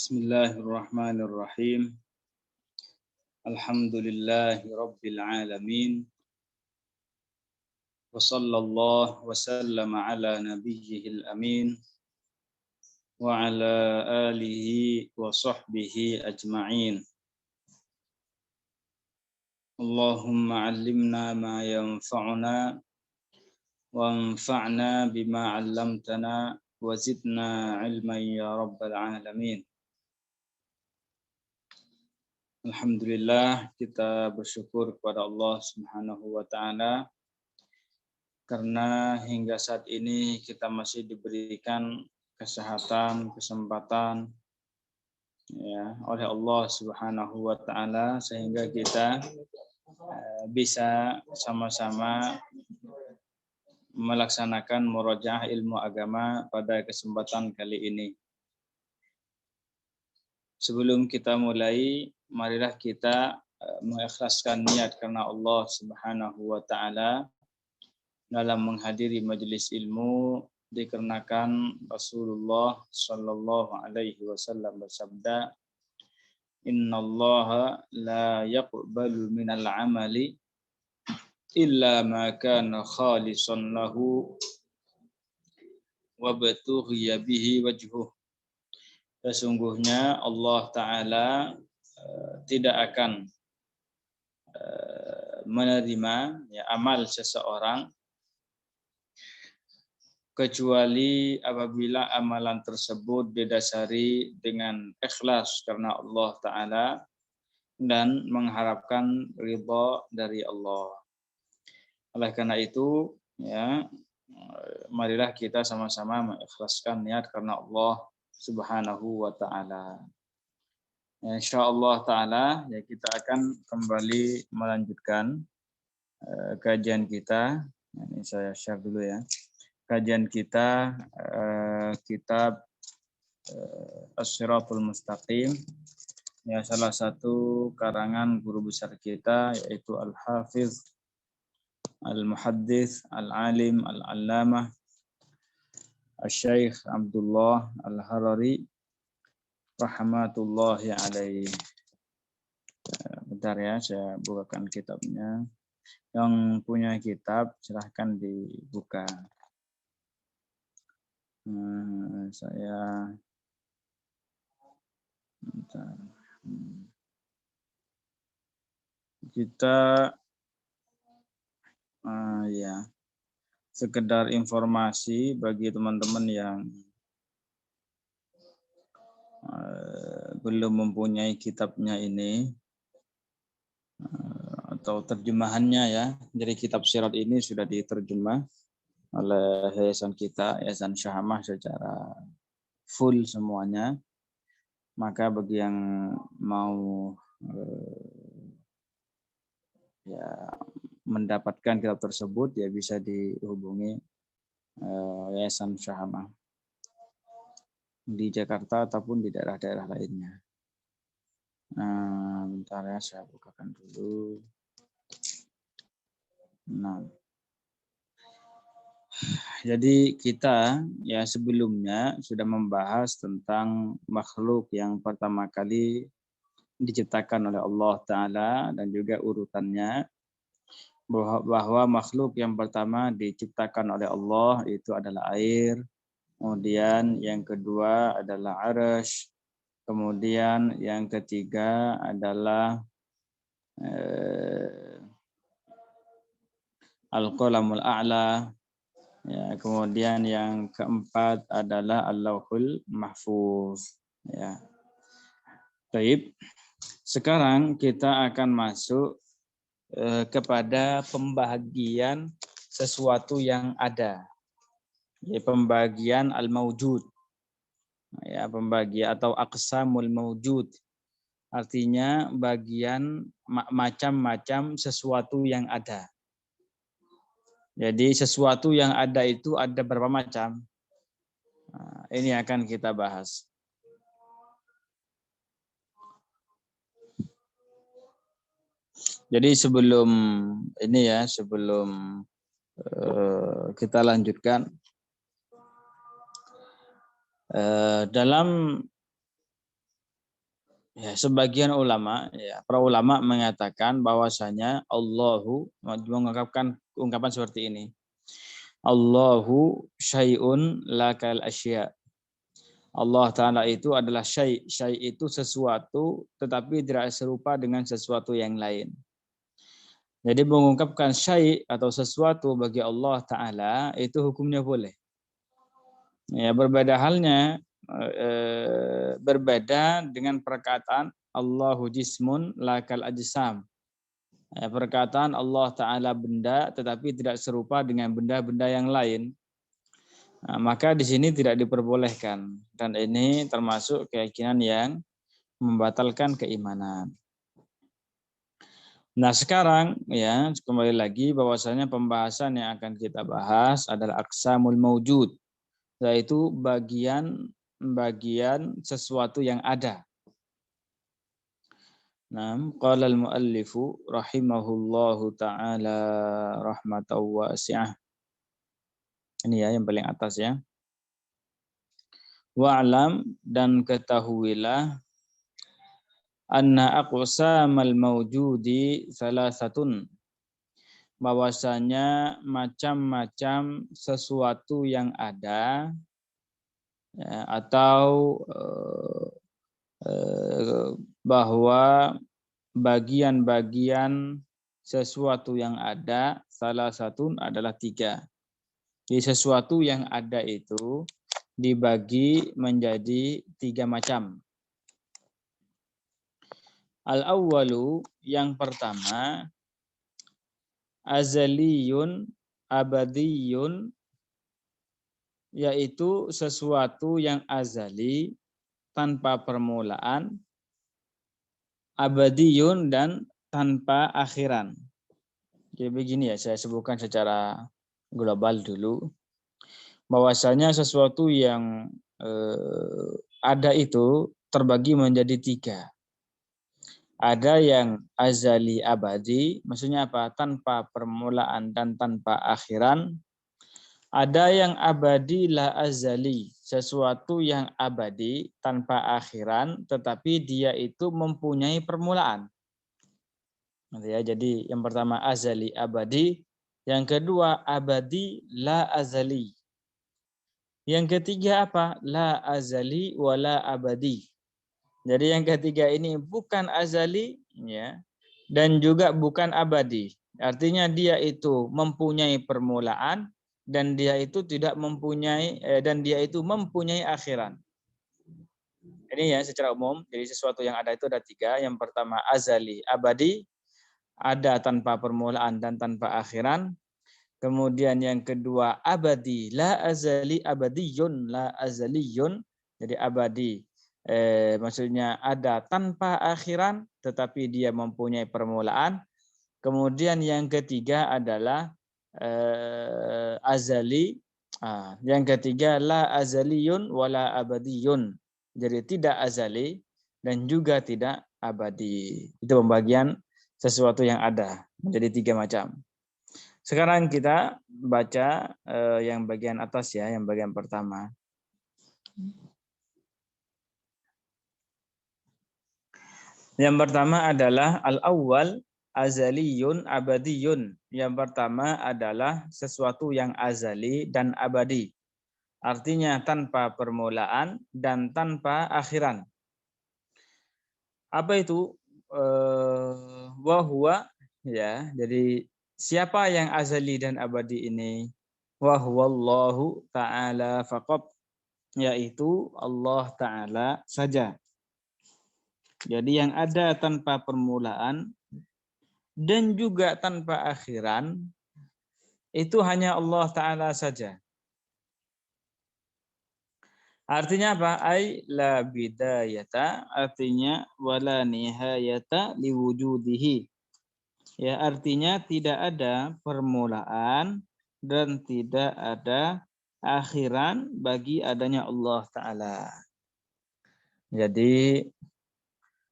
Bismillahirrahmanirrahim. Alhamdulillahi rabbil alamin. Wa sallallahu wa sallama ala nabiyyihil amin wa ala alihi wa sahbihi ajma'in. Allahumma 'allimna ma yanfa'una wa anfa'na bima 'allamtana wa zidna 'ilman ya rabbal alamin. Alhamdulillah, kita bersyukur kepada Allah Subhanahu wa taala karena hingga saat ini kita masih diberikan kesehatan, kesempatan ya oleh Allah Subhanahu wa taala sehingga kita bisa sama-sama melaksanakan murojaah ilmu agama pada kesempatan kali ini. Sebelum kita mulai, marilah kita mengikhlaskan niat karena Allah Subhanahu wa taala dalam menghadiri majelis ilmu, dikarenakan Rasulullah sallallahu alaihi wasallam bersabda, "Innallaha la yaqbalu minal amali illa ma kana khalisan lahu wa batughiya bihi wajhuh." Sesungguhnya Allah Ta'ala tidak akan menerima amal seseorang kecuali apabila amalan tersebut didasari dengan ikhlas karena Allah Ta'ala dan mengharapkan ridha dari Allah. Oleh karena itu, marilah kita sama-sama mengikhlaskan niat karena Allah Subhanahu wa taala. Insyaallah taala kita akan kembali melanjutkan kajian kita. Ini saya share dulu ya. Kajian kita kitab As-Siratul Mustaqim. Ya, salah satu karangan guru besar kita yaitu Al-Hafiz Al-Muhaddits Al-Alim Al-Allamah Asy-Syaikh Abdullah Al-Harari rahmatullahi alaihi. Bentar ya, saya bukakan kitabnya. Yang punya kitab silahkan dibuka. Saya bentar. Kita ya sekedar informasi bagi teman-teman yang belum mempunyai kitabnya ini atau terjemahannya ya. Jadi kitab Sirat ini sudah diterjemah oleh yayasan kita, Yayasan Syahamah secara full semuanya. Maka bagi yang mau mendapatkan kitab tersebut ya bisa dihubungi Yayasan Syahamah di Jakarta ataupun di daerah-daerah lainnya. Bentar ya, saya bukakan dulu. Nah, jadi kita ya sebelumnya sudah membahas tentang makhluk yang pertama kali diciptakan oleh Allah Ta'ala dan juga urutannya, bahwa makhluk yang pertama diciptakan oleh Allah itu adalah air, kemudian yang kedua adalah arsy, kemudian yang ketiga adalah Al-Qalamul A'la, ya, kemudian yang keempat adalah Al-Lauhul Mahfuz. Ya. Baik. Sekarang kita akan masuk kepada pembagian sesuatu yang ada. Ya, pembagian al-maujud. Ya, pembagian atau aqsamul maujud. Artinya bagian macam-macam sesuatu yang ada. Jadi sesuatu yang ada itu ada berapa macam? Nah, ini akan kita bahas. Jadi sebelum ini ya, sebelum kita lanjutkan, dalam Ya, sebagian ulama, ya, para ulama mengatakan bahwasanya Allahu mengungkapkan ungkapan seperti ini. Allahu syai'un lakal asya. Allah Ta'ala itu adalah syai'. Syai' itu sesuatu tetapi tidak serupa dengan sesuatu yang lain. Jadi mengungkapkan syai' atau sesuatu bagi Allah Ta'ala itu hukumnya boleh. Ya, berbeda halnya berbeda dengan perkataan Allahu jismun lakal ajsam. Perkataan Allah Ta'ala benda tetapi tidak serupa dengan benda-benda yang lain. Nah, maka di sini tidak diperbolehkan. Dan ini termasuk keyakinan yang membatalkan keimanan. Nah sekarang ya kembali lagi bahwasanya pembahasan yang akan kita bahas adalah aqsamul maujud, yaitu bagian sesuatu yang ada. Nah, qala al-muallifu rahimahullahu taala rahmatan wasi'ah. Ini ya yang paling atas ya. Wa'lam dan ketahuilah anna aqsamal maujudi salasatun, bahwasanya macam-macam sesuatu yang ada ya, atau bahwa bagian-bagian sesuatu yang ada salah satu adalah 3. Jadi sesuatu yang ada itu dibagi menjadi 3 macam. Al-awwalu, yang pertama, azaliyun abadiyun, yaitu sesuatu yang azali tanpa permulaan, abadiyun dan tanpa akhiran. Jadi begini ya, saya sebutkan secara global dulu, bahwasanya sesuatu yang ada itu terbagi menjadi 3. Ada yang azali abadi, maksudnya apa? Tanpa permulaan dan tanpa akhiran. Ada yang abadi la azali, sesuatu yang abadi tanpa akhiran, tetapi dia itu mempunyai permulaan. Jadi yang pertama azali abadi, yang kedua abadi la azali. Yang ketiga apa? La azali wala abadi. Jadi yang ketiga ini bukan azali ya, dan juga bukan abadi. Artinya dia itu mempunyai permulaan dan dia itu tidak mempunyai dan dia itu mempunyai akhiran. Ini ya secara umum. Jadi sesuatu yang ada itu ada 3. Yang pertama azali abadi, ada tanpa permulaan dan tanpa akhiran. Kemudian yang kedua abadi la azali abadiyun la azaliyun. Jadi abadi maksudnya ada tanpa akhiran tetapi dia mempunyai permulaan. Kemudian yang ketiga adalah azali. Yang ketiga la azaliyun wala abadiyun. Jadi tidak azali dan juga tidak abadi. Itu pembagian sesuatu yang ada menjadi 3 macam. Sekarang kita baca yang bagian atas ya, yang bagian pertama. Yang pertama adalah al-awwal azaliyun abadiyun. Yang pertama adalah sesuatu yang azali dan abadi. Artinya tanpa permulaan dan tanpa akhiran. Apa itu? Wahwa ya. Jadi siapa yang azali dan abadi ini? Wahwallahu ta'ala faqat, yaitu Allah Ta'ala saja. Jadi yang ada tanpa permulaan dan juga tanpa akhiran itu hanya Allah Ta'ala saja. Artinya apa? Ai la bidayata, artinya wala nihayata liwujudihi. Ya, artinya tidak ada permulaan dan tidak ada akhiran bagi adanya Allah Ta'ala. Jadi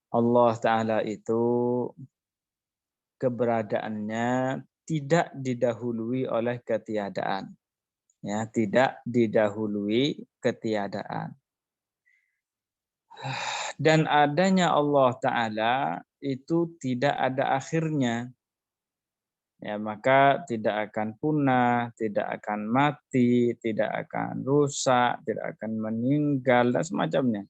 Allah Ta'ala itu keberadaannya tidak didahului oleh ketiadaan. Ya, tidak didahului ketiadaan. Dan adanya Allah Ta'ala itu tidak ada akhirnya. Ya, maka tidak akan punah, tidak akan mati, tidak akan rusak, tidak akan meninggal, dan semacamnya.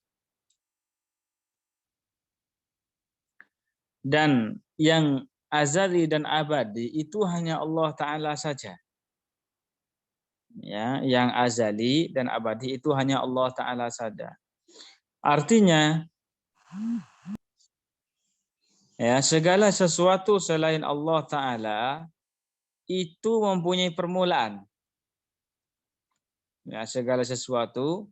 Dan yang azali dan abadi itu hanya Allah Ta'ala saja. Ya, yang azali dan abadi itu hanya Allah Ta'ala saja. Artinya, ya, segala sesuatu selain Allah Ta'ala itu mempunyai permulaan. Ya, segala sesuatu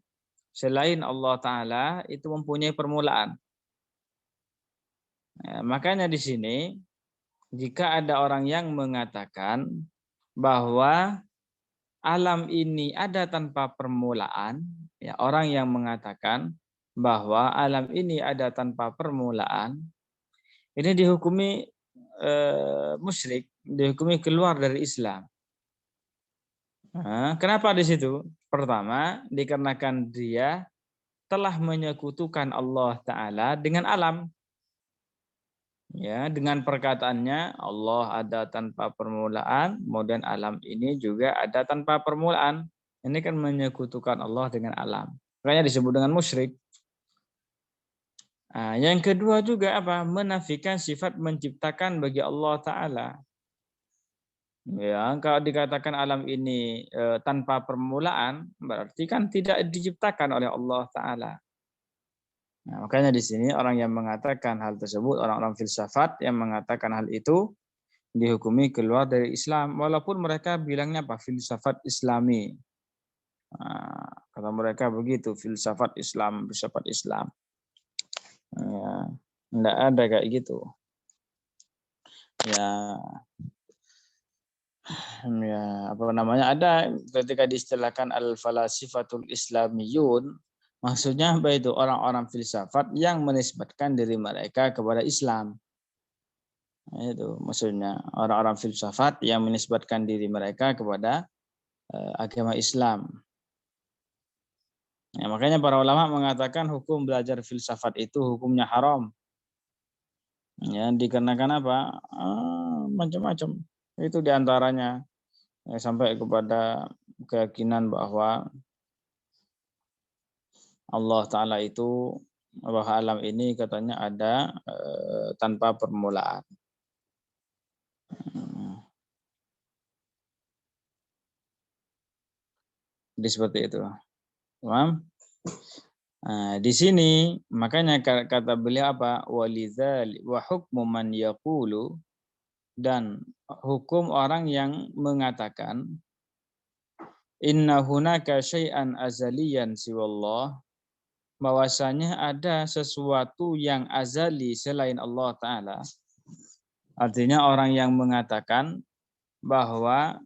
selain Allah Ta'ala itu mempunyai permulaan. Ya, makanya di sini, jika ada orang yang mengatakan bahwa alam ini ada tanpa permulaan, ya, orang yang mengatakan bahwa alam ini ada tanpa permulaan, ini dihukumi musyrik, dihukumi keluar dari Islam. Nah, kenapa di situ? Pertama, dikarenakan dia telah menyekutukan Allah Ta'ala dengan alam. Ya, dengan perkataannya Allah ada tanpa permulaan, kemudian alam ini juga ada tanpa permulaan. Ini kan menyekutukan Allah dengan alam. Makanya disebut dengan musyrik. Nah, yang kedua juga apa? Menafikan sifat menciptakan bagi Allah Ta'ala. Ya, kalau dikatakan alam ini tanpa permulaan, berarti kan tidak diciptakan oleh Allah Ta'ala. Nah, makanya di sini orang yang mengatakan hal tersebut, orang-orang filsafat yang mengatakan hal itu, dihukumi keluar dari Islam, walaupun mereka bilangnya apa? Filsafat Islami. Nah, kata mereka begitu, filsafat Islam, filsafat Islam. Ya, enggak ada kayak gitu. Ya, ya apa namanya, ada ketika diistilahkan al-falasifatul islamiyun, maksudnya apa itu? Orang-orang filsafat yang menisbatkan diri mereka kepada Islam. Nah, itu maksudnya orang-orang filsafat yang menisbatkan diri mereka kepada agama Islam. Ya, makanya para ulama mengatakan hukum belajar filsafat itu hukumnya haram. Ya, dikarenakan apa? Macam-macam. Itu diantaranya ya, sampai kepada keyakinan bahwa Allah Ta'ala itu, bahwa alam ini katanya ada tanpa permulaan. Jadi seperti itu. Paham? Nah, di sini makanya kata beliau apa? Walidzal wa hukmu man yaqulu, dan hukum orang yang mengatakan inna hunaka syai'an azaliyan siwallah, bahwasanya ada sesuatu yang azali selain Allah Ta'ala. Artinya orang yang mengatakan bahwa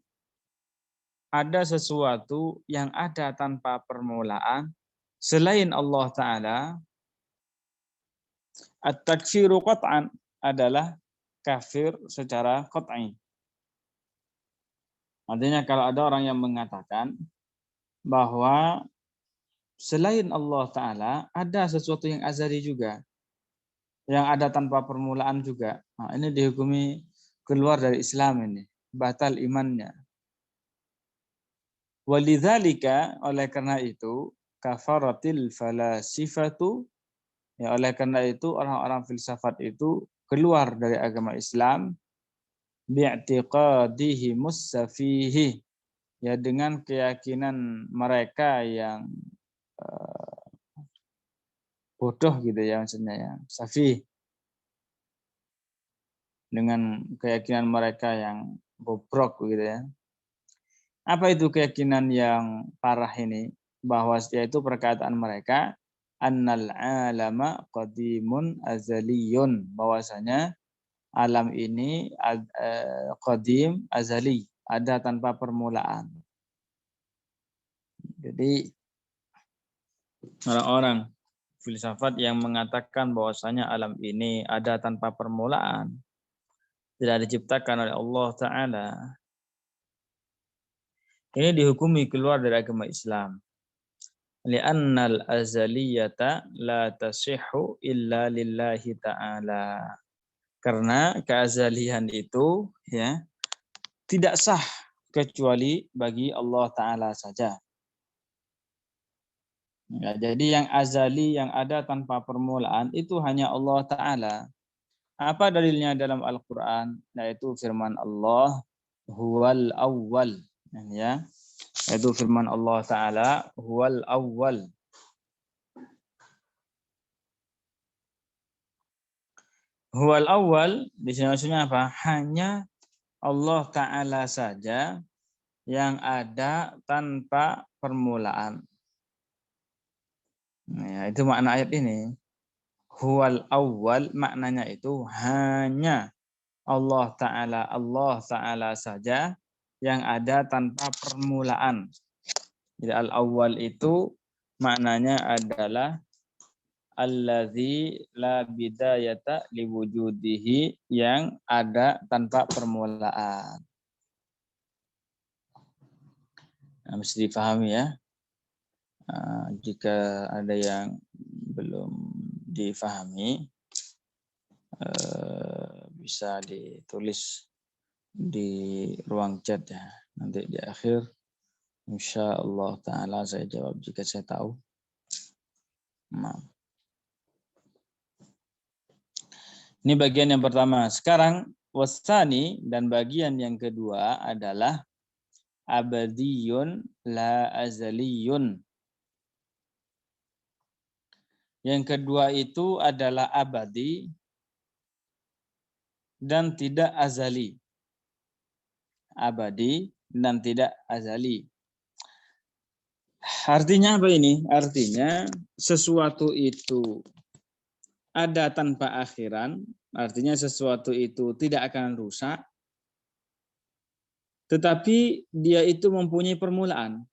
ada sesuatu yang ada tanpa permulaan selain Allah Ta'ala, at-takfiru qat'an, adalah kafir secara qat'i. Artinya kalau ada orang yang mengatakan bahwa selain Allah Ta'ala ada sesuatu yang azali juga, yang ada tanpa permulaan juga, nah, ini dihukumi keluar dari Islam, ini batal imannya. Walidzalika, oleh karena itu, kafaratil falasifatu, ya, oleh karena itu orang-orang filsafat itu keluar dari agama Islam, bi'tiqadihimus safihi, ya, dengan keyakinan mereka yang bodoh gitu ya, maksudnya ya, safih, dengan keyakinan mereka yang bobrok gitu ya. Apa itu keyakinan yang parah ini? Bahwa yaitu perkataan mereka annal alama qadimun azaliyun, bahwasanya alam ini qadim azali, ada tanpa permulaan. Jadi orang-orang filsafat yang mengatakan bahwasanya alam ini ada tanpa permulaan, tidak diciptakan oleh Allah Ta'ala, ini dihukumi keluar dari agama Islam. li'annal azaliyata la tasihhu illa lillahi ta'ala. Karena keazalian itu ya tidak sah kecuali bagi Allah Ta'ala saja. Ya, jadi yang azali yang ada tanpa permulaan itu hanya Allah Ta'ala. Apa dalilnya dalam Al-Quran? Yaitu firman Allah, huwal awwal. Ya, yaitu firman Allah Ta'ala, huwal awwal. Huwal awwal, di sini maksudnya apa? Hanya Allah Ta'ala saja yang ada tanpa permulaan. Ya, itu makna ayat ini. Huwal awwal maknanya itu hanya Allah Ta'ala saja yang ada tanpa permulaan. Jadi al-awwal itu maknanya adalah alladzi la bidayata liwujudihi, yang ada tanpa permulaan. Nah, mesti dipahami ya. Jika ada yang belum difahami, bisa ditulis di ruang chat ya. Nanti di akhir insya Allah Ta'ala saya jawab jika saya tahu. Maaf. Ini bagian yang pertama. Sekarang wasani, dan bagian yang kedua adalah abadiyun la azaliyun. Yang kedua itu adalah abadi dan tidak azali. Abadi dan tidak azali. Artinya apa ini? Artinya sesuatu itu ada tanpa akhiran, artinya sesuatu itu tidak akan rusak, tetapi dia itu mempunyai permulaan.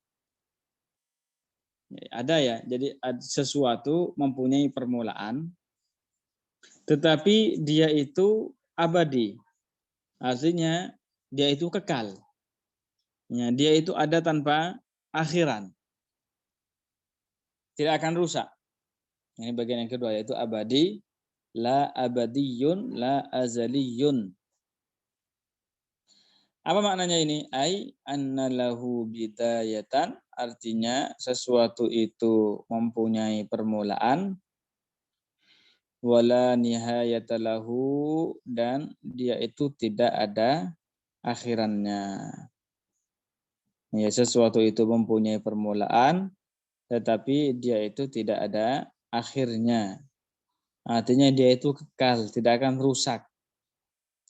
Ada ya, jadi sesuatu mempunyai permulaan, tetapi dia itu abadi. Artinya dia itu kekal. Ya, dia itu ada tanpa akhiran. Tidak akan rusak. Ini bagian yang kedua, yaitu abadi, la abadiyun, la azaliyun. Apa maknanya ini? Ai annalahu bidayatan, artinya sesuatu itu mempunyai permulaan, wala nihayatalahu, dan dia itu tidak ada akhirannya. Ya, sesuatu itu mempunyai permulaan, tetapi dia itu tidak ada akhirnya. Artinya dia itu kekal, tidak akan rusak.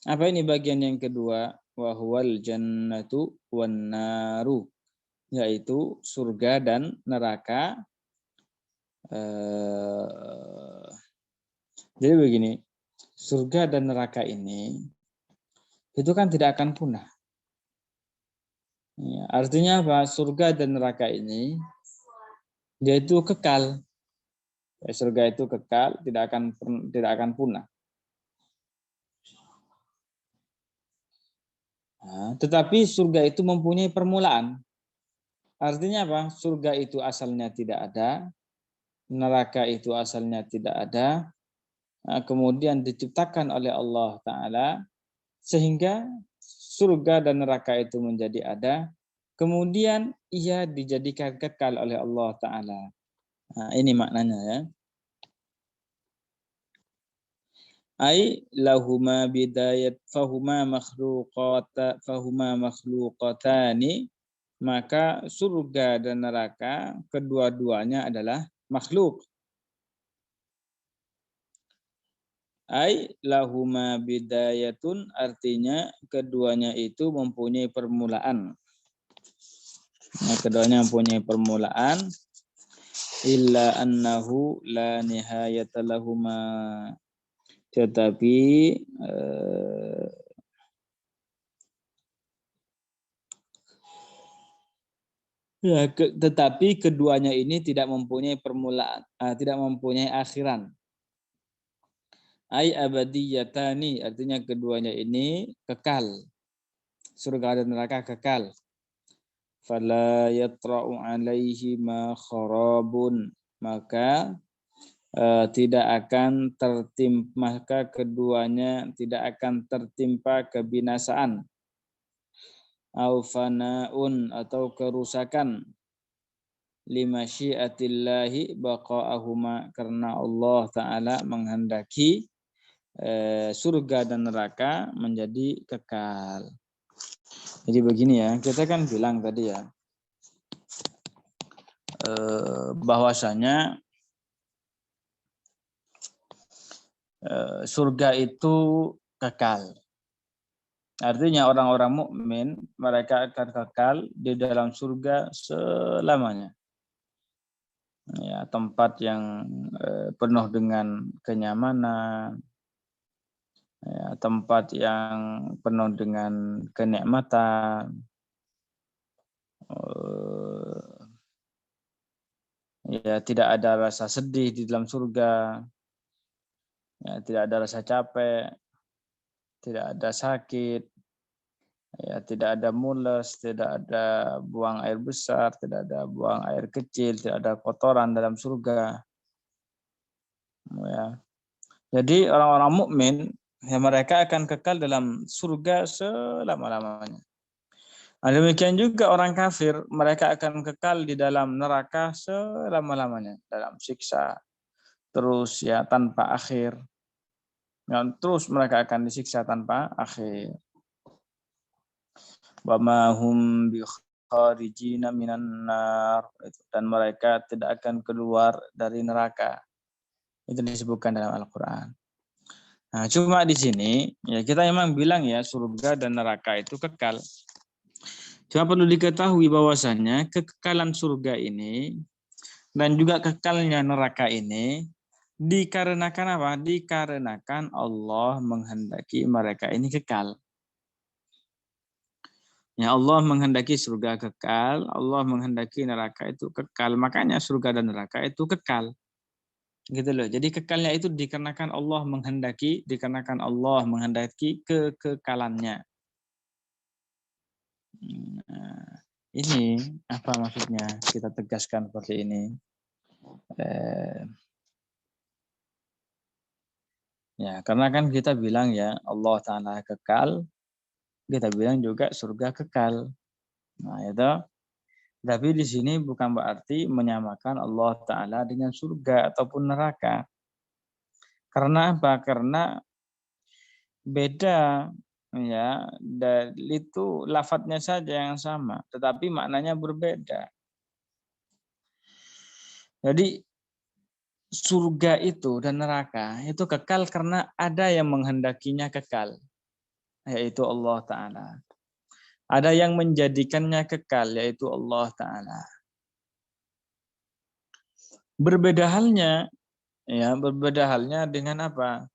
Apa ini bagian yang kedua? Wa huwal jannatu wan naru, yaitu surga dan neraka. Jadi begini, surga dan neraka ini itu kan tidak akan punah. Ya, artinya apa? Surga dan neraka ini dia itu kekal. Ya, surga itu kekal, tidak akan punah. Nah, tetapi surga itu mempunyai permulaan. Artinya apa? Surga itu asalnya tidak ada, neraka itu asalnya tidak ada, kemudian diciptakan oleh Allah Ta'ala, sehingga surga dan neraka itu menjadi ada, kemudian ia dijadikan kekal oleh Allah Ta'ala. Nah, ini maknanya ya. Ai lahuma bidayat fahuma makhluqatani, maka surga dan neraka kedua-duanya adalah makhluk. Ai lahuma bidayatun, artinya keduanya itu mempunyai permulaan. Nah, keduanya mempunyai permulaan, illa annahu la nihayata lahuma, tetapi tetapi keduanya ini tidak mempunyai permulaan, tidak mempunyai akhiran. Ai abadiyatani, artinya keduanya ini kekal. Surga dan neraka kekal. fala yatra'u alaihi ma kharabun, maka tidak akan tertimpa, maka keduanya tidak akan tertimpa kebinasaan, au fanaun atau kerusakan, limasyiatillahi baqa'ahuma, karena Allah Ta'ala menghendaki surga dan neraka menjadi kekal. Jadi begini ya, kita kan bilang tadi ya, bahwasanya surga itu kekal. Artinya orang-orang mukmin mereka akan kekal di dalam surga selamanya. Ya, tempat yang penuh dengan kenyamanan, ya, tempat yang penuh dengan kenikmatan, ya tidak ada rasa sedih di dalam surga, ya, tidak ada rasa capek, tidak ada sakit, ya tidak ada mules, tidak ada buang air besar, tidak ada buang air kecil, tidak ada kotoran dalam surga. Ya. Jadi orang-orang mukmin ya mereka akan kekal dalam surga selama-lamanya. Nah, demikian juga orang kafir, mereka akan kekal di dalam neraka selama-lamanya, dalam siksa terus ya tanpa akhir. Dan terus mereka akan disiksa tanpa akhir. Wa ma hum bi kharijina minan nar, dan mereka tidak akan keluar dari neraka. Itu disebutkan dalam Al-Qur'an. Nah, cuma di sini ya kita memang bilang ya surga dan neraka itu kekal. Cuma perlu diketahui bahwasanya kekekalan surga ini dan juga kekalnya neraka ini dikarenakan apa? Dikarenakan Allah menghendaki mereka ini kekal. Ya, Allah menghendaki surga kekal, Allah menghendaki neraka itu kekal. Makanya surga dan neraka itu kekal. Gitu loh. Jadi kekalnya itu dikarenakan Allah menghendaki, dikarenakan Allah menghendaki kekekalannya. Nah, ini apa maksudnya kita tegaskan seperti ini? Ya, karena kan kita bilang ya Allah Ta'ala kekal, kita bilang juga surga kekal. Nah, itu. Tapi di sini bukan berarti menyamakan Allah Ta'ala dengan surga ataupun neraka. Karena apa? Karena beda ya, dan itu lafadznya saja yang sama, tetapi maknanya berbeda. Jadi surga itu dan neraka itu kekal karena ada yang menghendakinya kekal, yaitu Allah Ta'ala. Ada yang menjadikannya kekal, yaitu Allah Ta'ala. Berbeda halnya, ya, berbeda halnya dengan apa?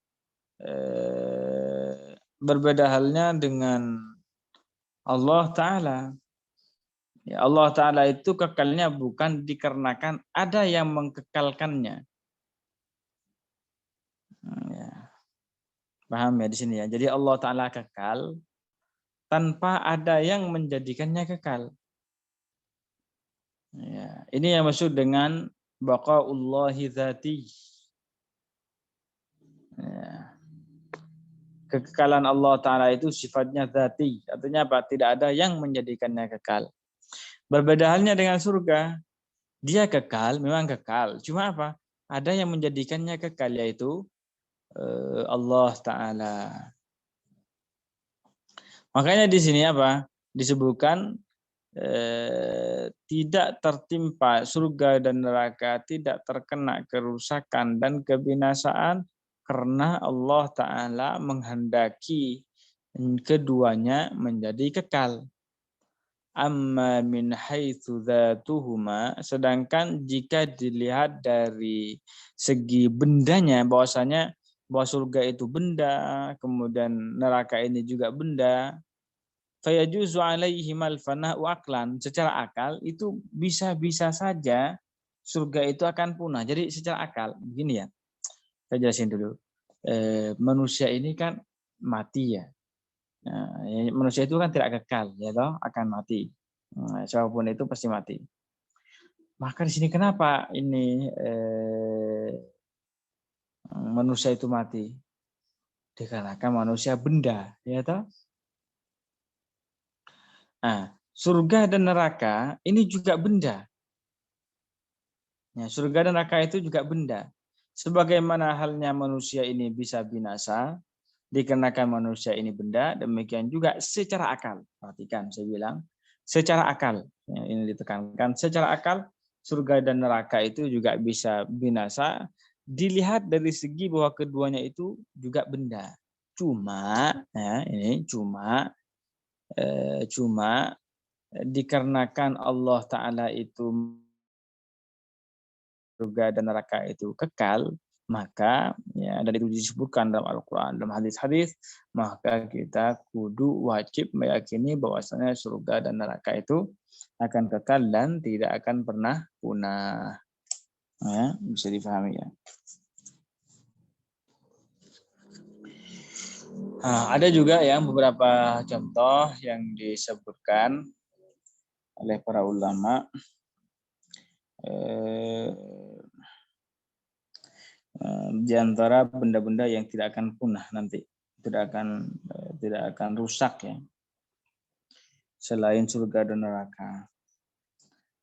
Berbeda halnya dengan Allah Ta'ala. Ya, Allah Ta'ala itu kekalnya bukan dikarenakan ada yang mengkekalkannya. Ya. Paham ya di sini ya. Jadi Allah Ta'ala kekal tanpa ada yang menjadikannya kekal. Ya. Ini yang maksud dengan baqaullahi dzati. Ya. Kekekalan Allah Ta'ala itu sifatnya dzati. Artinya apa? Tidak ada yang menjadikannya kekal. Berbeda halnya dengan surga. Dia kekal, memang kekal. Cuma apa? Ada yang menjadikannya kekal, yaitu Allah Ta'ala. Makanya di sini apa? Disebutkan tidak tertimpa surga dan neraka, tidak terkena kerusakan dan kebinasaan karena Allah Ta'ala menghendaki keduanya menjadi kekal. Amma min haitsu dzatuhuma, sedangkan jika dilihat dari segi bendanya, bahwasanya bahwa surga itu benda, kemudian neraka ini juga benda, fayajuzu alaihimal fana'u aqlan, secara akal itu bisa-bisa saja surga itu akan punah. Jadi secara akal begini ya, saya jelasin dulu. Manusia ini kan mati ya. Nah, manusia itu kan tidak kekal, ya toh, akan mati. Nah, siapapun itu pasti mati. Maka di sini kenapa ini manusia itu mati? Dikarenakan manusia benda, ya toh? Nah, surga dan neraka ini juga benda. Ya, surga dan neraka itu juga benda. Sebagaimana halnya manusia ini bisa binasa, dikarenakan manusia ini benda, demikian juga secara akal. Perhatikan, saya bilang, secara akal. Ya, ini ditekankan, secara akal, surga dan neraka itu juga bisa binasa, dilihat dari segi bahwa keduanya itu juga benda. Cuma, ya, ini cuma dikarenakan Allah Ta'ala itu surga dan neraka itu kekal, maka ya dan itu disebutkan dalam Al-Qur'an dalam hadis-hadis, maka kita kudu wajib meyakini bahwasanya surga dan neraka itu akan kekal dan tidak akan pernah punah. Ya, bisa difahami ya. Nah, ada juga yang beberapa contoh yang disebutkan oleh para ulama di antara benda-benda yang tidak akan punah nanti, tidak akan rusak ya, selain surga dan neraka.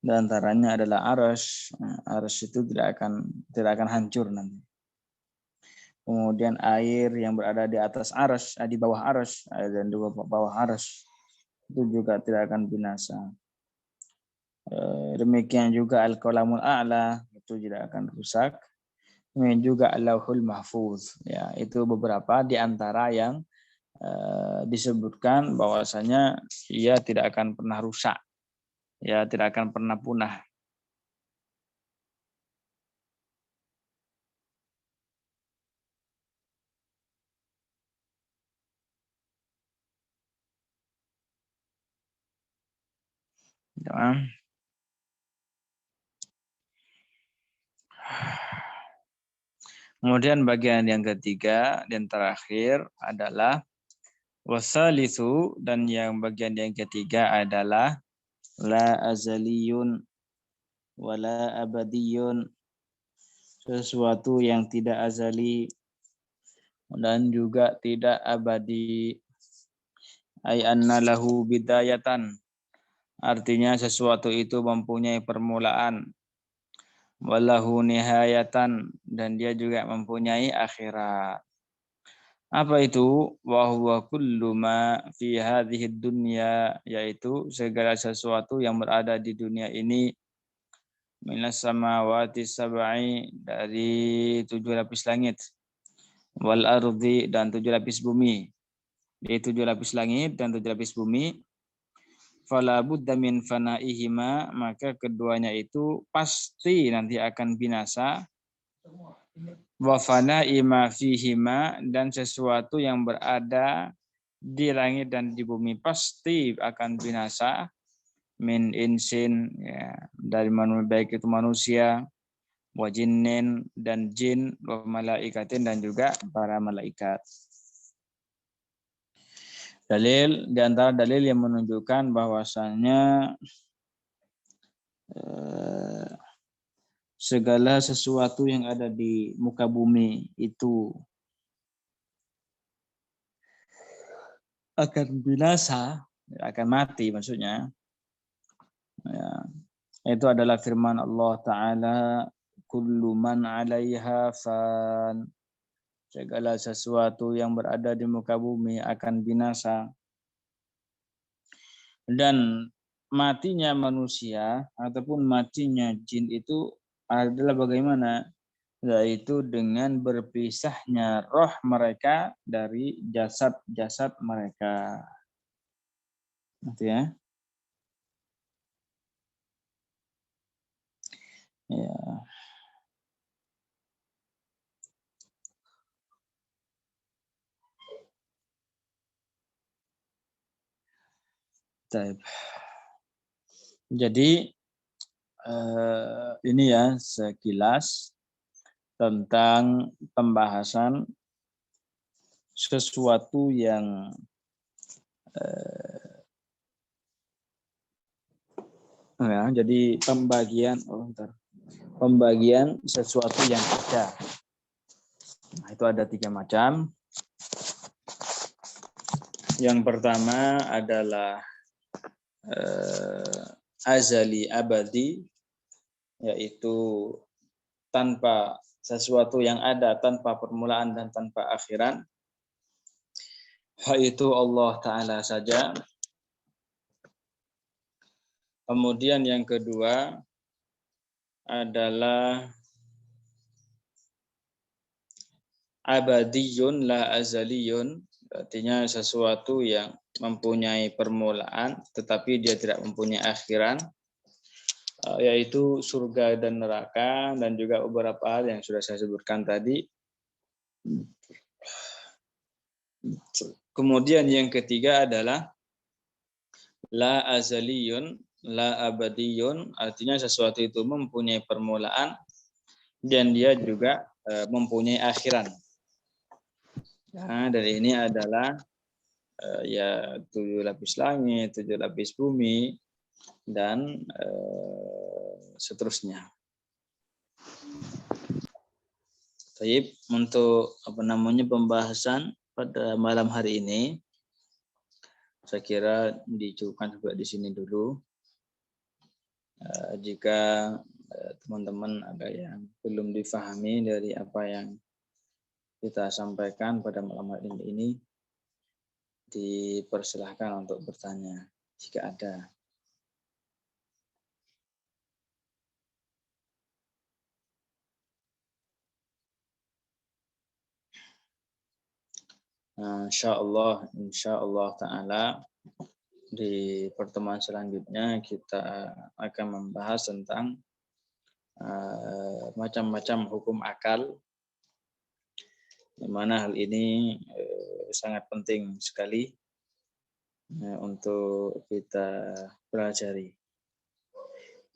Di antaranya adalah arsy. Arsy itu tidak akan hancur nanti. Kemudian air yang berada di atas arsy, di bawah arsy dan di bawah arsy itu juga tidak akan binasa. Demikian juga al-qalamul a'la itu tidak akan rusak. Demikian juga al-lauhul mahfuz. Ya, itu beberapa di antara yang disebutkan bahwasanya ia tidak akan pernah rusak. Ya, tidak akan pernah punah. Ya. Kemudian bagian yang ketiga dan terakhir adalah wasalisu, dan yang bagian yang ketiga adalah la azaliyun wala abadiyun, sesuatu yang tidak azali dan juga tidak abadi. Ay anna lahu bidayatan, artinya sesuatu itu mempunyai permulaan, walahu nihayatan, dan dia juga mempunyai akhirat. Apa itu? Wa huwa kullu ma fi hadhihi dunya, yaitu segala sesuatu yang berada di dunia ini, minas samawati sab'i, dari 7 lapis langit, wal ardi, dan 7 lapis bumi. Dari 7 lapis langit dan 7 lapis bumi, fala budda min fanaihima, maka keduanya itu pasti nanti akan binasa. Wa fana'i ma fihima, dan sesuatu yang berada di langit dan di bumi pasti akan binasa. Min insin, ya, dari manusia, baik itu manusia, wa jinnin, dan jin, wa malaikatin, dan juga para malaikat. Dalil, di antara dalil yang menunjukkan bahwasanya segala sesuatu yang ada di muka bumi itu akan binasa, akan mati maksudnya. Ya, itu adalah firman Allah Ta'ala, kullu man 'alaiha fan, segala sesuatu yang berada di muka bumi akan binasa. Dan matinya manusia ataupun matinya jin itu adalah bagaimana? Yaitu dengan berpisahnya roh mereka dari jasad-jasad mereka. Gitu ya. Ya. Jadi ini ya sekilas tentang pembahasan sesuatu yang Ya, jadi pembagian sesuatu yang ada. Nah, itu ada 3 macam. Yang pertama adalah azali abadi, yaitu tanpa sesuatu yang ada, tanpa permulaan dan tanpa akhiran, yaitu Allah Ta'ala saja. Kemudian yang kedua adalah abadiyun la azaliyun, artinya sesuatu yang mempunyai permulaan tetapi dia tidak mempunyai akhiran, yaitu surga dan neraka dan juga beberapa hal yang sudah saya sebutkan tadi. Kemudian yang ketiga adalah la azaliyun la abadiyun, artinya sesuatu itu mempunyai permulaan dan dia juga mempunyai akhiran. Nah, dari ini adalah ya 7 lapis langit, 7 lapis bumi, dan seterusnya. Baik, untuk pembahasan pada malam hari ini, saya kira dicukupkan juga di sini dulu. Jika teman-teman ada yang belum difahami dari apa yang kita sampaikan pada malam hari ini, dipersilahkan untuk bertanya jika ada. Insya Allah Ta'ala di pertemuan selanjutnya kita akan membahas tentang macam-macam hukum akal, di mana hal ini sangat penting sekali untuk kita pelajari.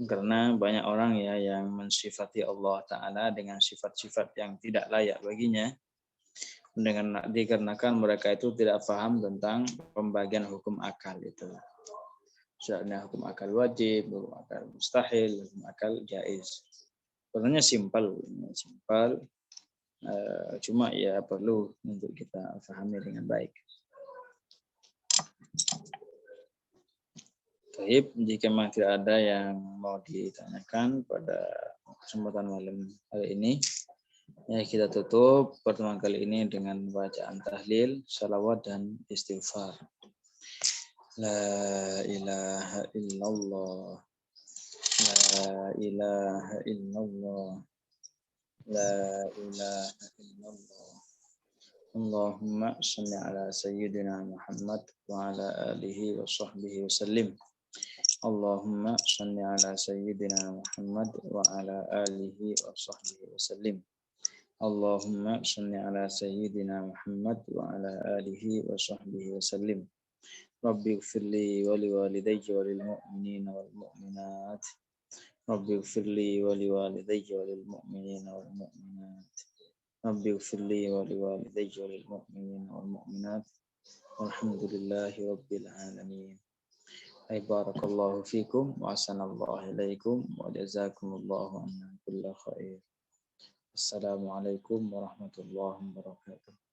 Karena banyak orang ya yang mensifati Allah Ta'ala dengan sifat-sifat yang tidak layak baginya, dikarenakan mereka itu tidak paham tentang pembagian hukum akal itu. Misalnya hukum akal wajib, hukum akal mustahil, hukum akal jaiz. Sebenarnya simpel, cuma ya perlu untuk kita pahami dengan baik. Baik, jika memang tidak ada yang mau ditanyakan pada kesempatan malam hari ini, ya kita tutup pertemuan kali ini dengan bacaan tahlil, salawat dan istighfar. La ilaha illallah, la ilaha illallah, la ilaha illallah. Allahumma shalli ala sayyidina Muhammad wa ala alihi wa sahbihi wa sallim. Allahumma shalli ala sayyidina Muhammad wa ala alihi wa sahbihi wa sallim. Allahumma shalli ala sayyidina Muhammad wa ala alihi wa sahbihi wa sallim. Rabbi ighfirli wa liwalidayya wa lil mu'minina wal mu'minat. Rabbi ighfirli wa liwalidayya wa lil mu'minina wal mu'minat. Rabbi ighfirli wa liwalidayya wa lil mu'minina wal mu'minat. Walhamdulillahi rabbil alamin. Barakallahu fikum wa ahsanallahu ilaikum wa jazakumullahu anna kulla khair. Assalamualaikum warahmatullahi wabarakatuh.